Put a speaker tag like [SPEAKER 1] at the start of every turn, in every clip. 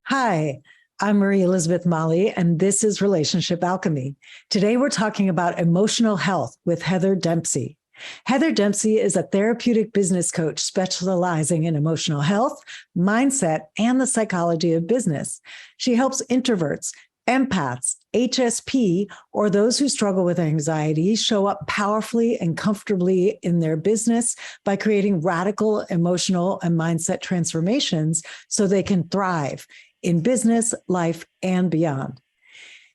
[SPEAKER 1] Hi, I'm Marie Elizabeth Molly, and this is Relationship Alchemy. Today, we're talking about emotional health with Heather Dempsey. Heather Dempsey is a therapeutic business coach specializing in emotional health, mindset, and the psychology of business. She helps introverts, empaths, HSP, or those who struggle with anxiety show up powerfully and comfortably in their business by creating radical emotional and mindset transformations so they can thrive in business, life, and beyond.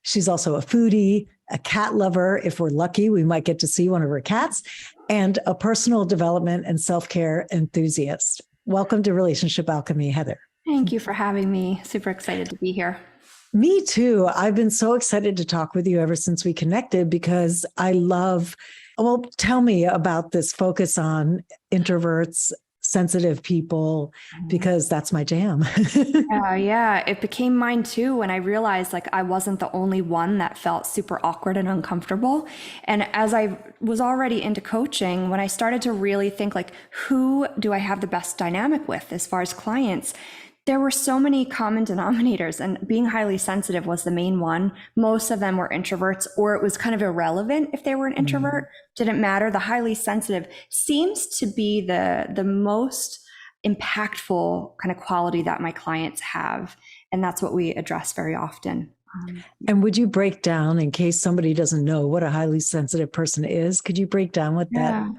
[SPEAKER 1] She's also a foodie, a cat lover. If we're lucky, we might get to see one of her cats, and a personal development and self-care enthusiast. Welcome to Relationship Alchemy, Heather.
[SPEAKER 2] Thank you for having me. Super excited to be here.
[SPEAKER 1] Me too. I've been so excited to talk with you ever since we connected because I love, well, tell me about this focus on introverts, sensitive people, because that's my jam.
[SPEAKER 2] Yeah, it became mine too when I realized like I wasn't the only one that felt super awkward and uncomfortable. And as I was already into coaching, when I started to really think like, who do I have the best dynamic with as far as clients? There were so many common denominators, and being highly sensitive was the main one. Most of them were introverts, or it was kind of irrelevant if they were an introvert. Didn't matter. The highly sensitive seems to be the most impactful kind of quality that my clients have. And that's what we address very often.
[SPEAKER 1] And would you break down, in case somebody doesn't know what a highly sensitive person is, could you break down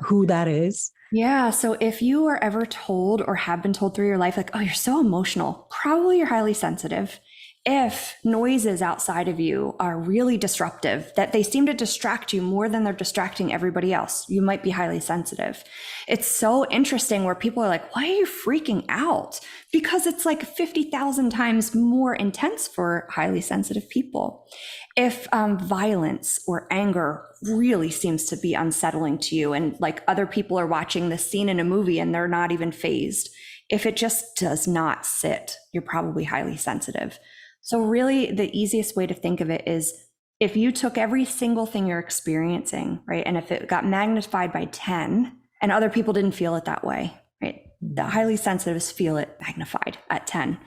[SPEAKER 1] who that is?
[SPEAKER 2] Yeah. So if you are ever told or have been told through your life, like, oh, you're so emotional, probably you're highly sensitive. If noises outside of you are really disruptive, that they seem to distract you more than they're distracting everybody else, you might be highly sensitive. It's so interesting where people are like, why are you freaking out? Because it's like 50,000 times more intense for highly sensitive people. If violence or anger really seems to be unsettling to you, and like other people are watching this scene in a movie and they're not even fazed, if it just does not sit, you're probably highly sensitive. So really the easiest way to think of it is if you took every single thing you're experiencing, right? And if it got magnified by 10 and other people didn't feel it that way, right? The highly sensitives feel it magnified at 10.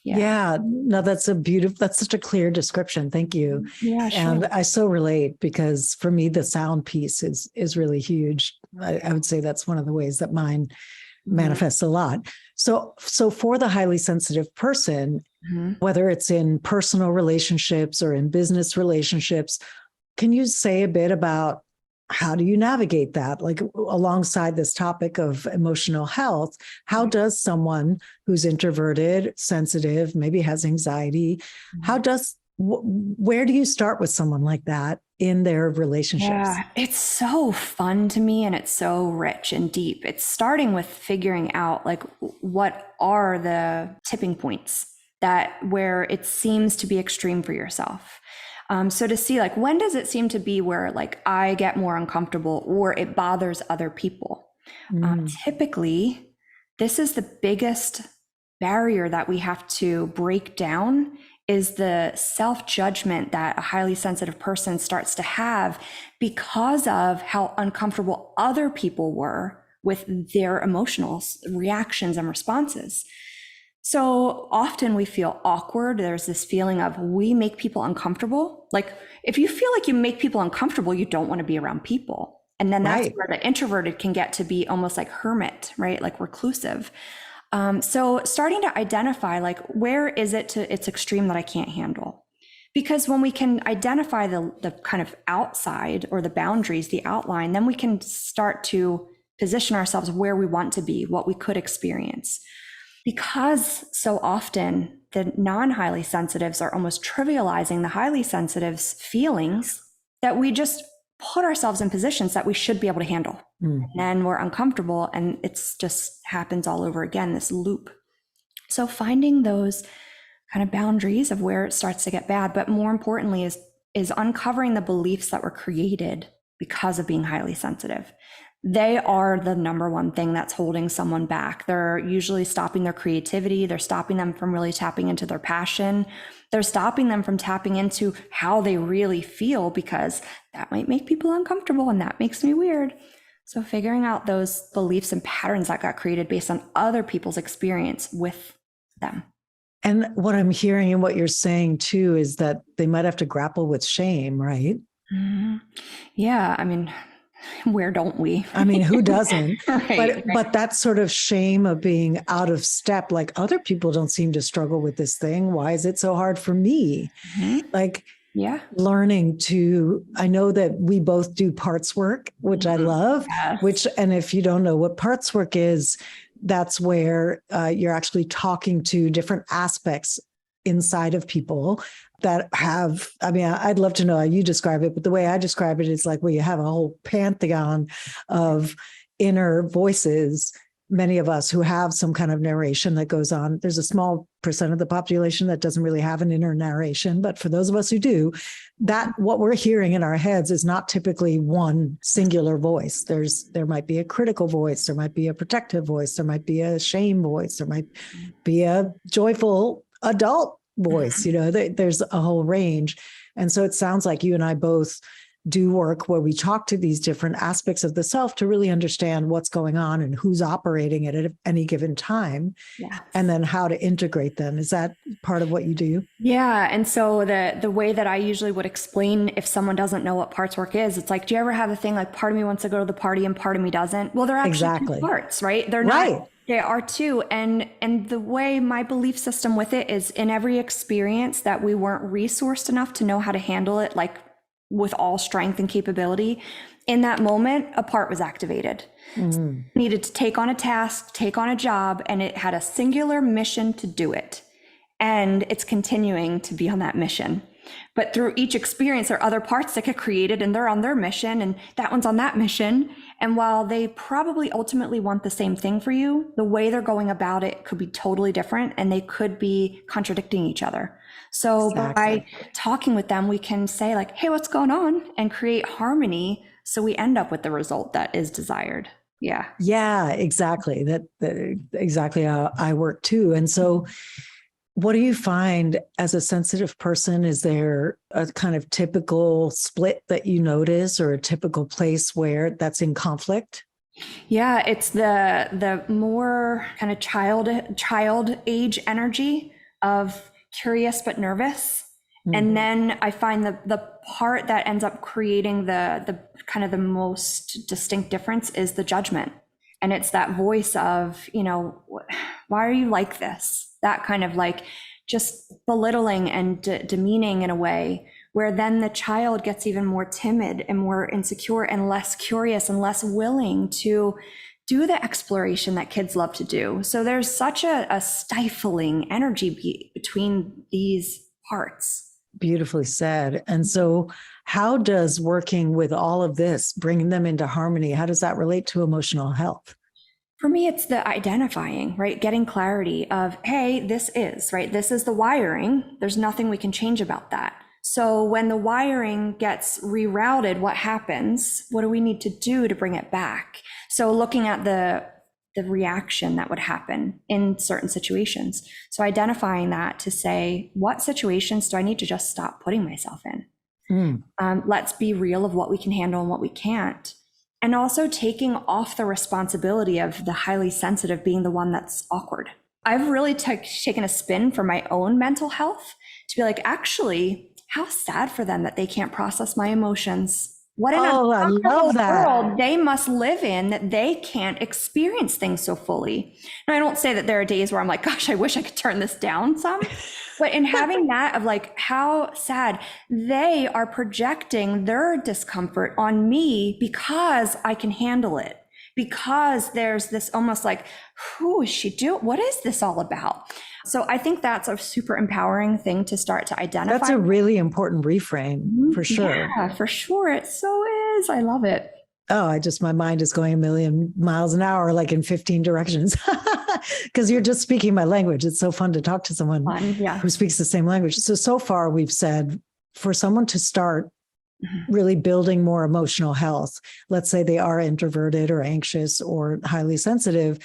[SPEAKER 1] Yeah, no, that's such a clear description. Thank you.
[SPEAKER 2] Yeah, sure.
[SPEAKER 1] And I so relate because for me, the sound piece is really huge. I would say that's one of the ways that mine manifests a lot. So for the highly sensitive person, whether it's in personal relationships or in business relationships, can you say a bit about how do you navigate that? Like alongside this topic of emotional health, how does someone who's introverted, sensitive, maybe has anxiety, where do you start with someone like that in their relationships?
[SPEAKER 2] Yeah, it's so fun to me and it's so rich and deep. It's starting with figuring out like what are the tipping points that where it seems to be extreme for yourself. So to see like when does it seem to be where like I get more uncomfortable or it bothers other people. Typically, this is the biggest barrier that we have to break down is the self-judgment that a highly sensitive person starts to have because of how uncomfortable other people were with their emotional reactions and responses. So often we feel awkward. There's this feeling of we make people uncomfortable. Like if you feel like you make people uncomfortable, you don't want to be around people. And then that's where the introverted can get to be almost like hermit, right? Like reclusive. So starting to identify like, where is it to its extreme that I can't handle? Because when we can identify the kind of outside or the boundaries, the outline, then we can start to position ourselves where we want to be, what we could experience. Because so often the non-highly sensitives are almost trivializing the highly sensitives' feelings that we just put ourselves in positions that we should be able to handle. And then we're uncomfortable and it's just happens all over again, this loop. So finding those kind of boundaries of where it starts to get bad, but more importantly is uncovering the beliefs that were created because of being highly sensitive. They are the number one thing that's holding someone back. They're usually stopping their creativity. They're stopping them from really tapping into their passion. They're stopping them from tapping into how they really feel because that might make people uncomfortable and that makes me weird. So figuring out those beliefs and patterns that got created based on other people's experience with them.
[SPEAKER 1] And what I'm hearing and what you're saying too is that they might have to grapple with shame, right?
[SPEAKER 2] Mhm. Yeah, I mean, where don't we?
[SPEAKER 1] I mean, who doesn't?
[SPEAKER 2] Right.
[SPEAKER 1] But that sort of shame of being out of step, like other people don't seem to struggle with this thing. Why is it so hard for me?
[SPEAKER 2] Mhm.
[SPEAKER 1] Like
[SPEAKER 2] Yeah.
[SPEAKER 1] learning to, I know that we both do parts work, which I love,
[SPEAKER 2] Yes.
[SPEAKER 1] and if you don't know what parts work is, that's where you're actually talking to different aspects inside of people that have, I mean, I'd love to know how you describe it, but the way I describe it is like where you have a whole pantheon of inner voices, many of us who have some kind of narration that goes on. There's a small percent of the population that doesn't really have an inner narration, but for those of us who do, that what we're hearing in our heads is not typically one singular voice. There might be a critical voice, there might be a protective voice, there might be a shame voice, there might be a joyful adult voice. There's a whole range. And so it sounds like you and I both do work where we talk to these different aspects of the self to really understand what's going on and who's operating it at any given time,
[SPEAKER 2] Yes.
[SPEAKER 1] and then how to integrate them. Is that part of what you do?
[SPEAKER 2] Yeah. And so the way that I usually would explain if someone doesn't know what parts work is, it's like, do you ever have a thing like part of me wants to go to the party and part of me doesn't? Well, they're actually
[SPEAKER 1] Exactly.
[SPEAKER 2] two parts, right? They're
[SPEAKER 1] Right.
[SPEAKER 2] not. They are two. And the way my belief system with it is in every experience that we weren't resourced enough to know how to handle it, like with all strength and capability, in that moment, a part was activated.
[SPEAKER 1] Mm-hmm.
[SPEAKER 2] Needed to take on a task, take on a job, and it had a singular mission to do it. And it's continuing to be on that mission. But through each experience, there are other parts that get created and they're on their mission and that one's on that mission. And while they probably ultimately want the same thing for you, the way they're going about it could be totally different and they could be contradicting each other. So by talking with them, we can say like, hey, what's going on? And create harmony so we end up with the result that is desired. Yeah.
[SPEAKER 1] Yeah, exactly. That exactly how I work too. And so what do you find as a sensitive person? Is there a kind of typical split that you notice or a typical place where that's in conflict?
[SPEAKER 2] Yeah, it's the more kind of child age energy of curious but nervous. Mm-hmm. And then I find the part that ends up creating the kind of the most distinct difference is the judgment. And it's that voice of, why are you like this? That kind of like just belittling and demeaning in a way where then the child gets even more timid and more insecure and less curious and less willing to do the exploration that kids love to do. So there's such a stifling energy between these parts.
[SPEAKER 1] Beautifully said. And so how does working with all of this, bringing them into harmony, how does that relate to emotional health?
[SPEAKER 2] For me, it's the identifying, right? Getting clarity of, hey, this is, right? This is the wiring. There's nothing we can change about that. So when the wiring gets rerouted, what happens? What do we need to do to bring it back? So looking at the reaction that would happen in certain situations. So identifying that to say, what situations do I need to just stop putting myself in? Let's be real of what we can handle and what we can't. And also taking off the responsibility of the highly sensitive being the one that's awkward. I've really taken a spin for my own mental health to be like, actually, how sad for them that they can't process my emotions. What an uncomfortable world they must live in that they can't experience things so fully. Now, I don't say that there are days where I'm like, gosh, I wish I could turn this down some. But in having that of like, how sad they are projecting their discomfort on me because I can handle it. Because there's this almost like, who is she doing? What is this all about? So I think that's a super empowering thing to start to identify.
[SPEAKER 1] That's a really important reframe for sure.
[SPEAKER 2] Yeah, for sure. It so is. I love it.
[SPEAKER 1] Oh, my mind is going a million miles an hour, like in 15 directions, because you're just speaking my language. It's so fun to talk to someone who speaks the same language. So far we've said for someone to start really building more emotional health, let's say they are introverted or anxious or highly sensitive,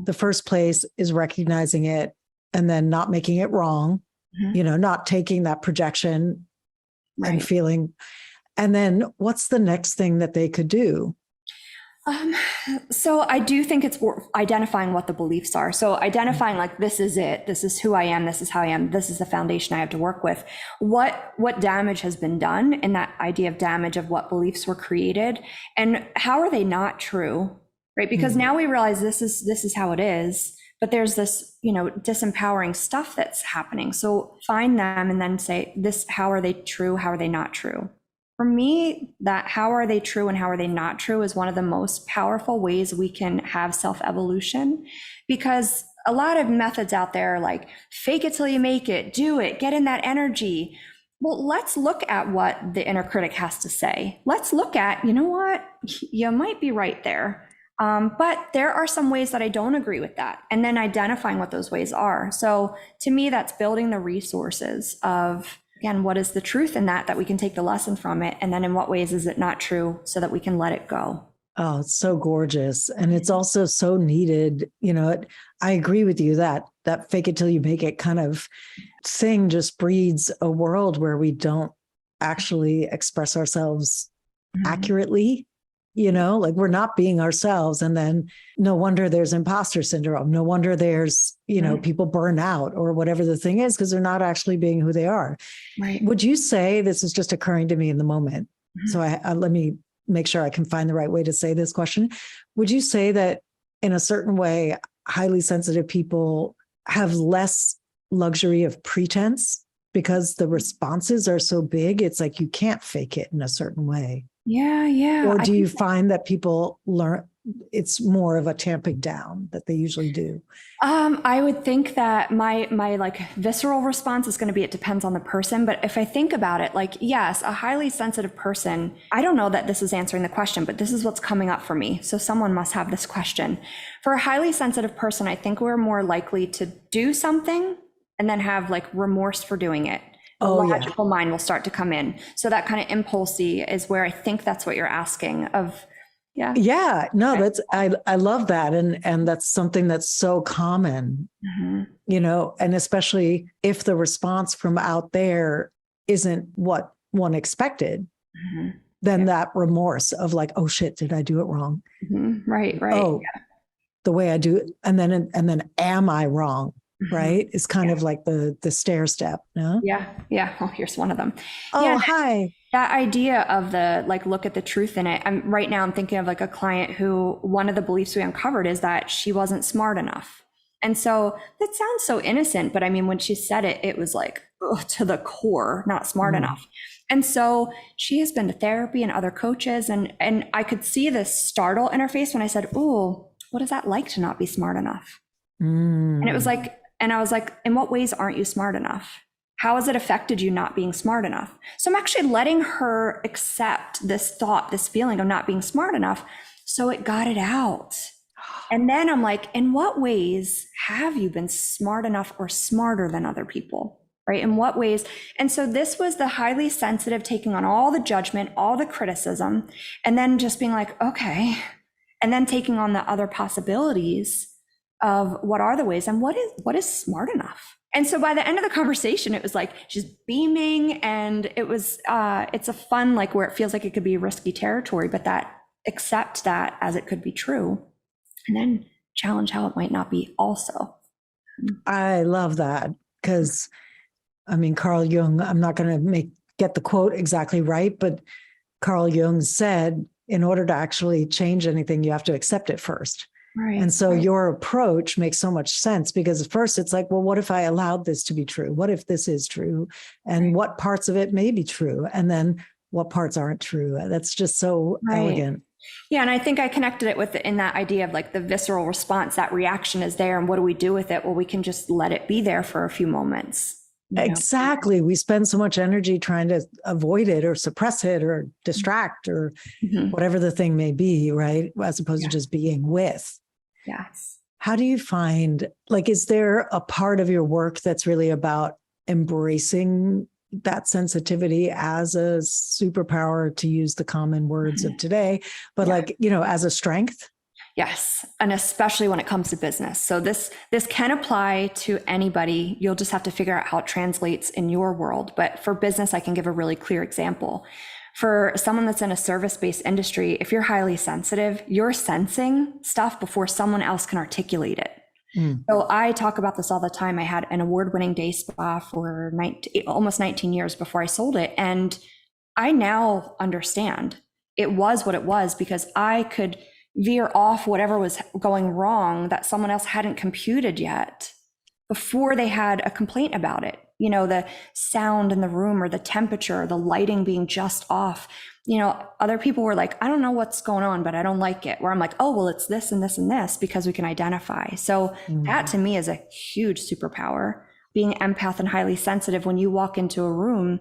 [SPEAKER 1] the first place is recognizing it and then not making it wrong, not taking that projection and feeling. And then what's the next thing that they could do?
[SPEAKER 2] Um, so I do think it's identifying what the beliefs are. So identifying like, this is it, this is who I am, this is how I am, this is the foundation I have to work with. What damage has been done in that idea of damage of what beliefs were created and how are they not true, right? Because now we realize this is how it is, but there's this, disempowering stuff that's happening. So find them and then say this, how are they true? How are they not true? For me, that how are they true and how are they not true is one of the most powerful ways we can have self-evolution, because a lot of methods out there are like fake it till you make it, do it, get in that energy. Well, let's look at what the inner critic has to say. Let's look at, you know what, you might be right there. But there are some ways that I don't agree with that. And then identifying what those ways are. So to me, that's building the resources of, again, what is the truth in that we can take the lesson from it? And then in what ways is it not true so that we can let it go?
[SPEAKER 1] Oh, it's so gorgeous. And it's also so needed. I agree with you that fake it till you make it kind of thing just breeds a world where we don't actually express ourselves accurately. Like we're not being ourselves. And then no wonder there's imposter syndrome. No wonder there's, people burn out or whatever the thing is, because they're not actually being who they are.
[SPEAKER 2] Right.
[SPEAKER 1] Would you say, this is just occurring to me in the moment, so let me make sure I can find the right way to say this question. Would you say that in a certain way, highly sensitive people have less luxury of pretense because the responses are so big? It's like you can't fake it in a certain way.
[SPEAKER 2] Yeah.
[SPEAKER 1] Or do you find that people learn it's more of a tamping down that they usually do?
[SPEAKER 2] I would think that my like visceral response is going to be, it depends on the person. But if I think about it, like, yes, a highly sensitive person, I don't know that this is answering the question, but this is what's coming up for me. So someone must have this question. For a highly sensitive person, I think we're more likely to do something and then have like remorse for doing it. The logical mind will start to come in. So that kind of impulsy is where I think that's what you're asking of.
[SPEAKER 1] Yeah. No, that's, I love that. And that's something that's so common, and especially if the response from out there isn't what one expected, then that remorse of like, oh shit, did I do it wrong?
[SPEAKER 2] Right.
[SPEAKER 1] Oh, the way I do it. And then am I wrong? Right. It's kind of like the stair step. No?
[SPEAKER 2] Yeah. Well, here's one of them.
[SPEAKER 1] Oh, hi.
[SPEAKER 2] That idea of the, like, look at the truth in it. Right now I'm thinking of like a client who, one of the beliefs we uncovered is that she wasn't smart enough. And so that sounds so innocent, but I mean, when she said it, it was like, to the core, not smart enough. And so she has been to therapy and other coaches. And I could see this startle in her face when I said, oh, what is that like to not be smart enough? And it was like, and I was like, in what ways aren't you smart enough? How has it affected you not being smart enough? So I'm actually letting her accept this thought, this feeling of not being smart enough. So it got it out. And then I'm like, in what ways have you been smart enough or smarter than other people? Right? In what ways? And so this was the highly sensitive taking on all the judgment, all the criticism, and then just being like, okay. And then taking on the other possibilities of what are the ways and what is smart enough. And so by the end of the conversation, it was like she's beaming, and it was it's a fun, like, where it feels like it could be risky territory, but that accept that as it could be true, and then challenge how it might not be also.
[SPEAKER 1] I love that, because I mean, Carl Jung, I'm not going to get the quote exactly right, but Carl Jung said, in order to actually change anything, you have to accept it first. Right. And so your approach makes so much sense, because at first it's like, well, what if I allowed this to be true? What if this is true? And what parts of it may be true? And then what parts aren't true? That's just so elegant.
[SPEAKER 2] Yeah. And I think I connected it with in that idea of like the visceral response, that reaction is there. And what do we do with it? Well, we can just let it be there for a few moments.
[SPEAKER 1] Exactly. We spend so much energy trying to avoid it or suppress it or distract or whatever the thing may be, right? As opposed to just being with.
[SPEAKER 2] Yes.
[SPEAKER 1] How do you find, like, is there a part of your work that's really about embracing that sensitivity as a superpower, to use the common words of today, but like, as a strength?
[SPEAKER 2] Yes. And especially when it comes to business. So this can apply to anybody. You'll just have to figure out how it translates in your world. But for business, I can give a really clear example. For someone that's in a service-based industry, if you're highly sensitive, you're sensing stuff before someone else can articulate it. So I talk about this all the time. I had an award-winning day spa for almost 19 years before I sold it. And I now understand it was what it was because I could veer off whatever was going wrong that someone else hadn't computed yet before they had a complaint about it. You know, the sound in the room or the temperature, the lighting being just off. You know, other people were like, I don't know what's going on, but I don't like it. Where I'm like, oh, well, it's this and this and this because we can identify. So that to me is a huge superpower. Being empath and highly sensitive, when you walk into a room,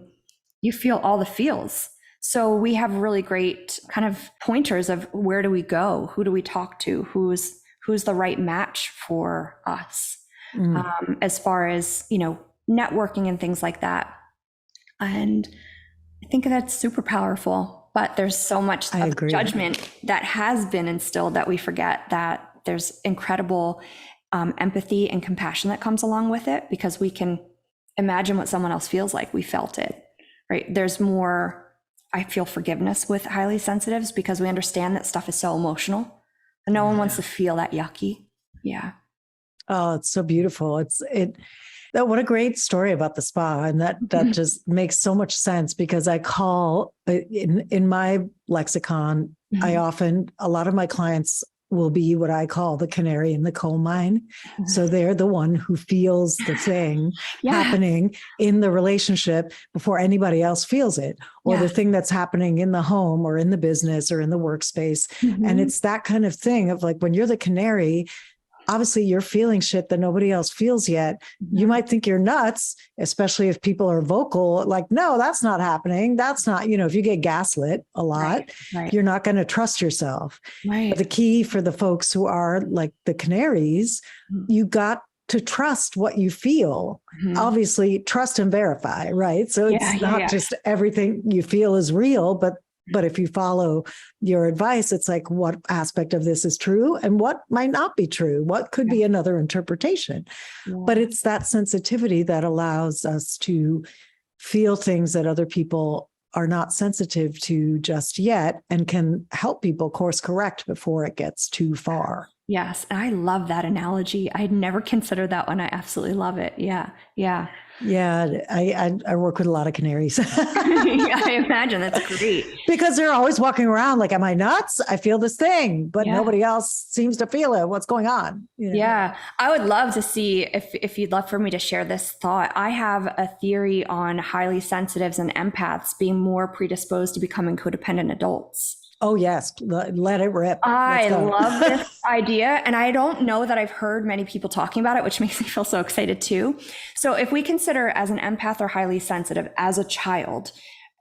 [SPEAKER 2] you feel all the feels. So we have really great kind of pointers of where do we go? Who do we talk to? Who's the right match for us? As far as, you know, networking and things like that. And I think that's super powerful, but there's so much of judgment that has been instilled that we forget that there's incredible empathy and compassion that comes along with it because we can imagine what someone else feels like. We felt it, right? There's more, I feel forgiveness with highly sensitives because we understand that stuff is so emotional and no one wants to feel that yucky. Yeah.
[SPEAKER 1] Oh, it's so beautiful. What a great story about the spa. And that just makes so much sense because I call in my lexicon, a lot of my clients will be what I call the canary in the coal mine. So they're the one who feels the thing happening in the relationship before anybody else feels it, or the thing that's happening in the home or in the business or in the workspace. And it's that kind of thing of like, when you're the canary, obviously you're feeling shit that nobody else feels yet. You might think you're nuts, especially if people are vocal, like, no, that's not happening. That's not, if you get gaslit a lot, you're not going to trust yourself. But the key for the folks who are like the canaries, you got to trust what you feel. Obviously, trust and verify, right? So it's not just everything you feel is real, but if you follow your advice, it's like, what aspect of this is true and what might not be true? What could be another interpretation? But it's that sensitivity that allows us to feel things that other people are not sensitive to just yet and can help people course correct before it gets too far.
[SPEAKER 2] Yes. And I love that analogy. I'd never considered that one. I absolutely love it. Yeah. Yeah.
[SPEAKER 1] Yeah, I work with a lot of canaries.
[SPEAKER 2] I imagine that's great.
[SPEAKER 1] Because they're always walking around like, am I nuts? I feel this thing, but nobody else seems to feel it. What's going on?
[SPEAKER 2] Yeah, I would love to see if you'd love for me to share this thought. I have a theory on highly sensitives and empaths being more predisposed to becoming codependent adults.
[SPEAKER 1] Oh, yes. Let it rip.
[SPEAKER 2] I love this idea. And I don't know that I've heard many people talking about it, which makes me feel so excited too. So if we consider as an empath or highly sensitive as a child,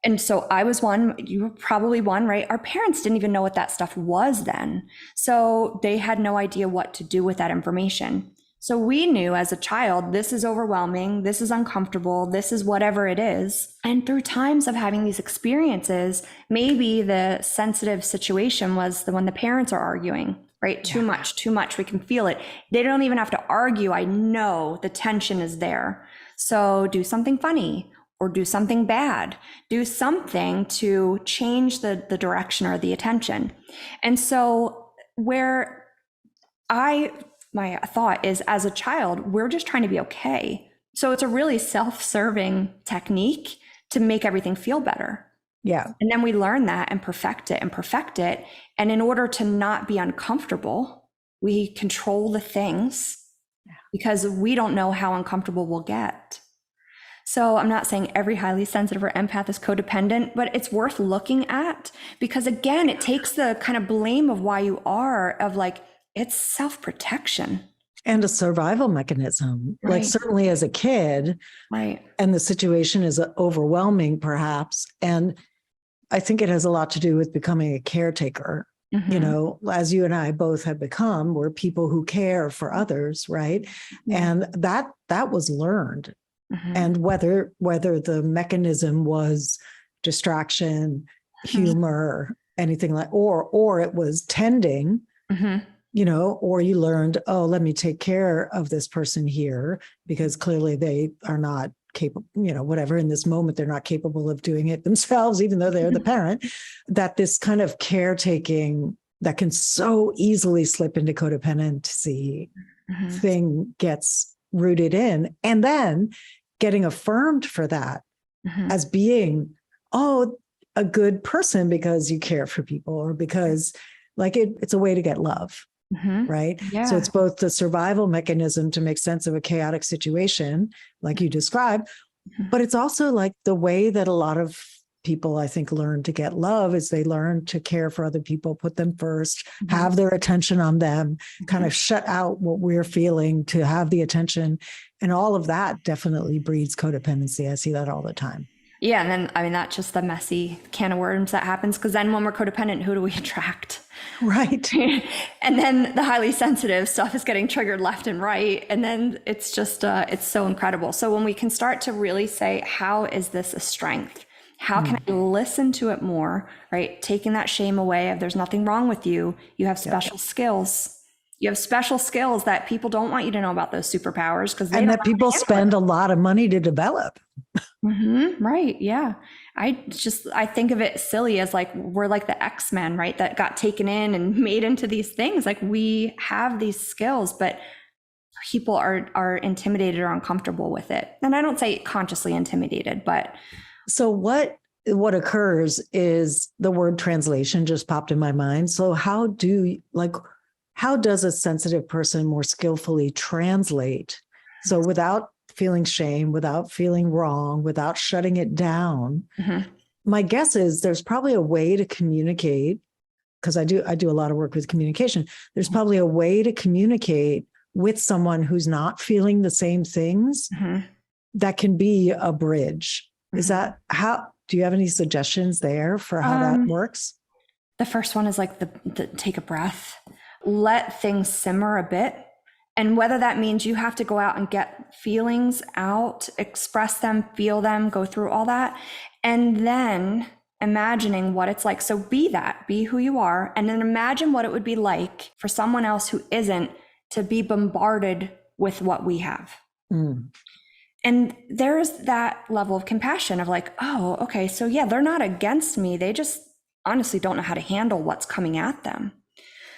[SPEAKER 2] and so I was one, you were probably one, right? Our parents didn't even know what that stuff was then. So they had no idea what to do with that information. So we knew as a child, this is overwhelming, this is uncomfortable, this is whatever it is. And through times of having these experiences, maybe the sensitive situation was the one the parents are arguing, right? Too much, we can feel it. They don't even have to argue. I know the tension is there. So do something funny or do something bad, do something to change the direction or the attention. And so where my thought is, as a child, we're just trying to be okay. So it's a really self-serving technique to make everything feel better.
[SPEAKER 1] Yeah.
[SPEAKER 2] And then we learn that and perfect it. And in order to not be uncomfortable, we control the things because we don't know how uncomfortable we'll get. So I'm not saying every highly sensitive or empath is codependent, but it's worth looking at because, again, it takes the kind of blame of why you are, of like, it's self-protection.
[SPEAKER 1] And a survival mechanism, like certainly as a kid, and the situation is overwhelming perhaps. And I think it has a lot to do with becoming a caretaker, as you and I both have become, we're people who care for others, right? And that was learned. And whether the mechanism was distraction, humor, anything like, or it was tending, or you learned, oh, let me take care of this person here because clearly they are not capable, whatever, in this moment, they're not capable of doing it themselves, even though they're the parent, that this kind of caretaking that can so easily slip into codependency thing gets rooted in, and then getting affirmed for that as being, a good person because you care for people, or because it's a way to get love. Right.
[SPEAKER 2] Yeah.
[SPEAKER 1] So it's both the survival mechanism to make sense of a chaotic situation, like you described, but it's also like the way that a lot of people, I think, learn to get love is they learn to care for other people, put them first, have their attention on them, kind of shut out what we're feeling to have the attention. And all of that definitely breeds codependency. I see that all the time.
[SPEAKER 2] Yeah. And then, that's just the messy can of worms that happens. Because then when we're codependent, who do we attract?
[SPEAKER 1] Right.
[SPEAKER 2] And then the highly sensitive stuff is getting triggered left and right. And then it's just, it's so incredible. So when we can start to really say, how is this a strength? How can I listen to it more, right? Taking that shame away of there's nothing wrong with you. You have special skills. You have special skills that people don't want you to know about, those superpowers, because
[SPEAKER 1] that people spend a lot of money to develop.
[SPEAKER 2] Right. Yeah. I think of it silly as like, we're like the X-Men, right? That got taken in and made into these things. Like, we have these skills, but people are intimidated or uncomfortable with it. And I don't say consciously intimidated, but.
[SPEAKER 1] So what occurs is the word translation just popped in my mind. So how does a sensitive person more skillfully translate? So without feeling shame, without feeling wrong, without shutting it down, my guess is there's probably a way to communicate, because I do a lot of work with communication. There's probably a way to communicate with someone who's not feeling the same things that can be a bridge. Is that do you have any suggestions there for how that works?
[SPEAKER 2] The first one is like the take a breath, let things simmer a bit. And whether that means you have to go out and get feelings out, express them, feel them, go through all that, and then imagining what it's like. So be who you are, and then imagine what it would be like for someone else who isn't to be bombarded with what we have. And there's that level of compassion of like, oh, okay, so yeah, they're not against me. They just honestly don't know how to handle what's coming at them.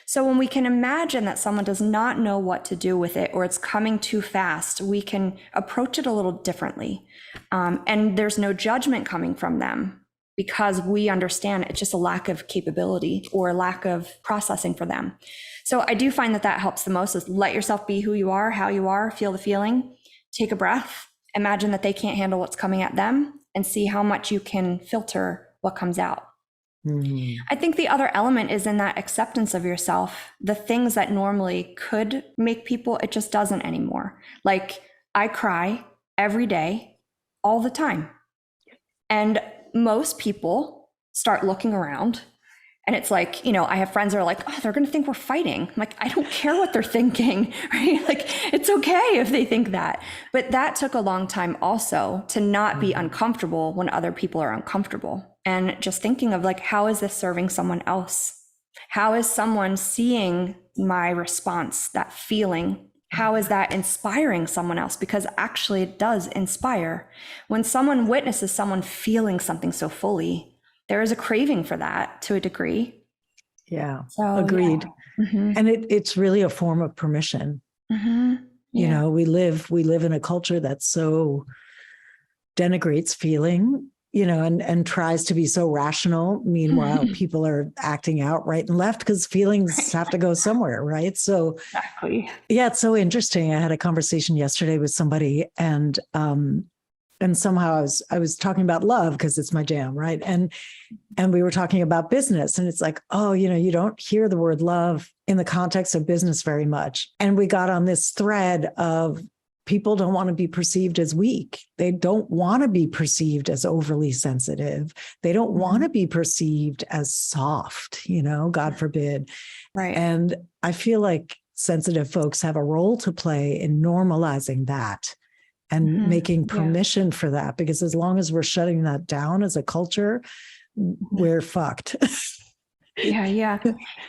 [SPEAKER 2] So when we can imagine that someone does not know what to do with it, or it's coming too fast, we can approach it a little differently. And there's no judgment coming from them, because we understand it's just a lack of capability or a lack of processing for them. So I do find that helps the most, is let yourself be who you are, how you are, feel the feeling, take a breath, imagine that they can't handle what's coming at them, and see how much you can filter what comes out. I think the other element is in that acceptance of yourself. The things that normally could make people, it just doesn't anymore. Like, I cry every day, all the time. And most people start looking around, and it's like, I have friends that are like, oh, they're going to think we're fighting. I'm like, I don't care what they're thinking, right? Like, it's okay if they think that. But that took a long time also to not be uncomfortable when other people are uncomfortable. And just thinking of like, how is this serving someone else? How is someone seeing my response, that feeling? How is that inspiring someone else? Because actually it does inspire. When someone witnesses someone feeling something so fully, there is a craving for that to a degree.
[SPEAKER 1] Yeah, so, agreed. Yeah. And it's really a form of permission. Yeah. We live in a culture that so denigrates feeling, and tries to be so rational. Meanwhile, people are acting out right and left because feelings have to go somewhere, right? So,
[SPEAKER 2] exactly.
[SPEAKER 1] Yeah, it's so interesting. I had a conversation yesterday with somebody, and somehow I was talking about love because it's my jam, right? And we were talking about business, and it's like, oh, you don't hear the word love in the context of business very much. And we got on this thread of people don't want to be perceived as weak. They don't want to be perceived as overly sensitive. They don't want to be perceived as soft, God forbid.
[SPEAKER 2] Right.
[SPEAKER 1] And I feel like sensitive folks have a role to play in normalizing that and making permission for that, because as long as we're shutting that down as a culture, we're fucked.
[SPEAKER 2] Yeah.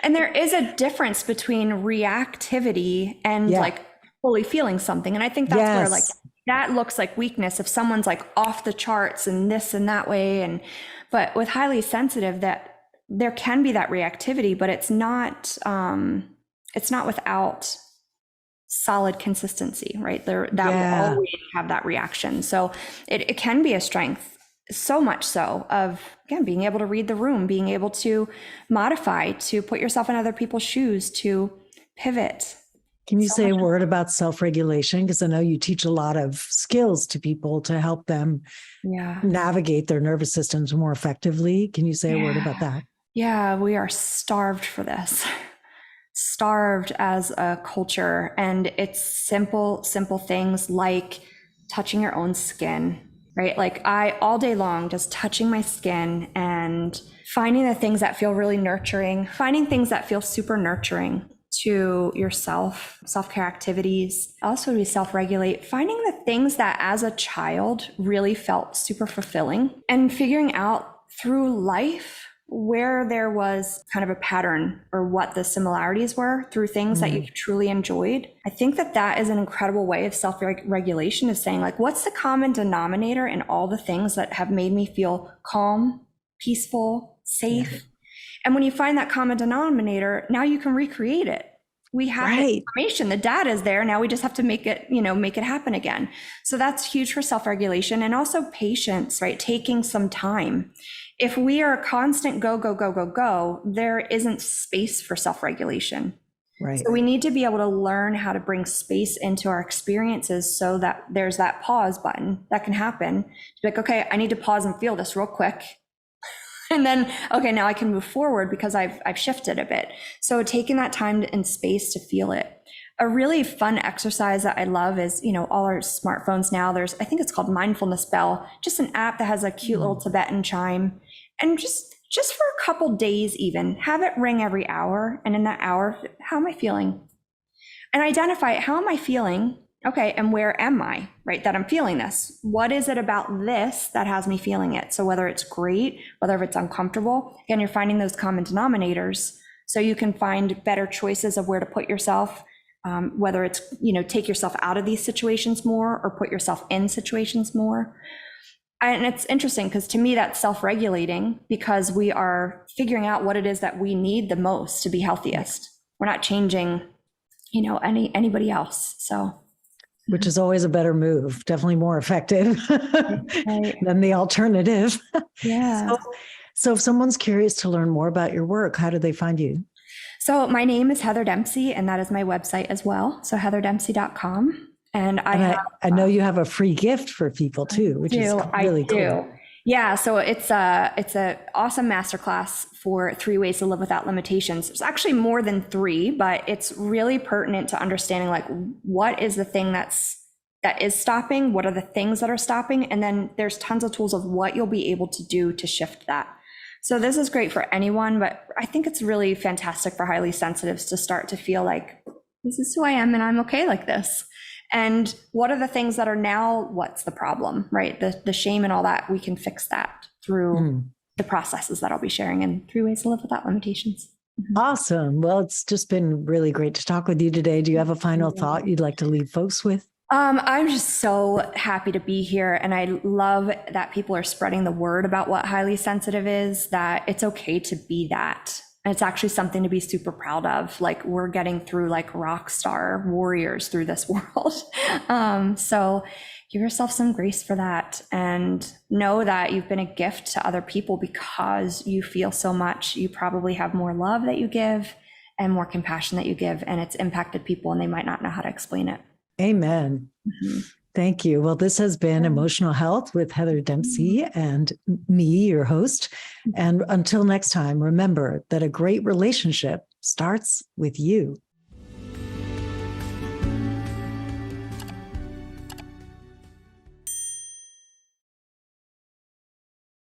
[SPEAKER 2] And there is a difference between reactivity and like fully feeling something. And I think that's where like that looks like weakness if someone's like off the charts and this and that way. But with highly sensitive, that there can be that reactivity, but it's not without solid consistency, right? That will always have that reaction. So it can be a strength, so much so, of, again, being able to read the room, being able to modify, to put yourself in other people's shoes, to pivot.
[SPEAKER 1] Can you say a word about self-regulation? Because I know you teach a lot of skills to people to help them navigate their nervous systems more effectively. Can you say a word about that?
[SPEAKER 2] Yeah, we are starved for this. Starved as a culture. And it's simple things like touching your own skin, right? Like I, all day long, just touching my skin and finding the things that feel really nurturing, finding things that feel super nurturing to yourself, self-care activities, also to self-regulate, finding the things that as a child really felt super fulfilling, and figuring out through life where there was kind of a pattern or what the similarities were through things that you truly enjoyed. I think that is an incredible way of self-regulation, is saying like, what's the common denominator in all the things that have made me feel calm, peaceful, safe? And when you find that common denominator, now you can recreate it. We have the information, the data is there. Now we just have to make it happen again. So that's huge for self-regulation, and also patience, right? Taking some time. If we are a constant go, there isn't space for self-regulation. Right. So we need to be able to learn how to bring space into our experiences so that there's that pause button that can happen. To be like, okay, I need to pause and feel this real quick. And then, okay, now I can move forward because I've shifted a bit. So taking that time and space to feel it. A really fun exercise that I love is, all our smartphones now, I think it's called Mindfulness Bell, just an app that has a cute little Tibetan chime. And just for a couple days even, have it ring every hour. And in that hour, how am I feeling? And identify, how am I feeling? Okay, and where am I, right, that I'm feeling this? What is it about this that has me feeling it? So whether it's great, whether it's uncomfortable, again, you're finding those common denominators so you can find better choices of where to put yourself, whether it's, take yourself out of these situations more or put yourself in situations more. And it's interesting because to me, that's self-regulating, because we are figuring out what it is that we need the most to be healthiest. We're not changing, anybody else. So.
[SPEAKER 1] Which is always a better move, definitely more effective than the alternative.
[SPEAKER 2] Yeah.
[SPEAKER 1] So if someone's curious to learn more about your work, how do they find you?
[SPEAKER 2] So my name is Heather Dempsey, and that is my website as well. So heatherdempsey.com. And
[SPEAKER 1] I know you have a free gift for people too, which is really cool.
[SPEAKER 2] Yeah, so it's a awesome masterclass for 3 ways to live without limitations. There's actually more than 3, but it's really pertinent to understanding like what is the thing that is stopping, what are the things that are stopping, and then there's tons of tools of what you'll be able to do to shift that. So this is great for anyone, but I think it's really fantastic for highly sensitives to start to feel like, this is who I am and I'm okay like this. And what are the things that are now, what's the problem, right? The shame and all that, we can fix that through the processes that I'll be sharing in 3 ways to live without limitations.
[SPEAKER 1] Awesome. Well, it's just been really great to talk with you today. Do you have a final thought you'd like to leave folks with?
[SPEAKER 2] I'm just so happy to be here. And I love that people are spreading the word about what highly sensitive is, that it's okay to be that. And it's actually something to be super proud of. Like, we're getting through like rock star warriors through this world. So give yourself some grace for that, and know that you've been a gift to other people because you feel so much. You probably have more love that you give and more compassion that you give, and it's impacted people and they might not know how to explain it.
[SPEAKER 1] Amen. Mm-hmm. Thank you. Well, this has been Emotional Health with Heather Dempsey and me, your host. And until next time, remember that a great relationship starts with you.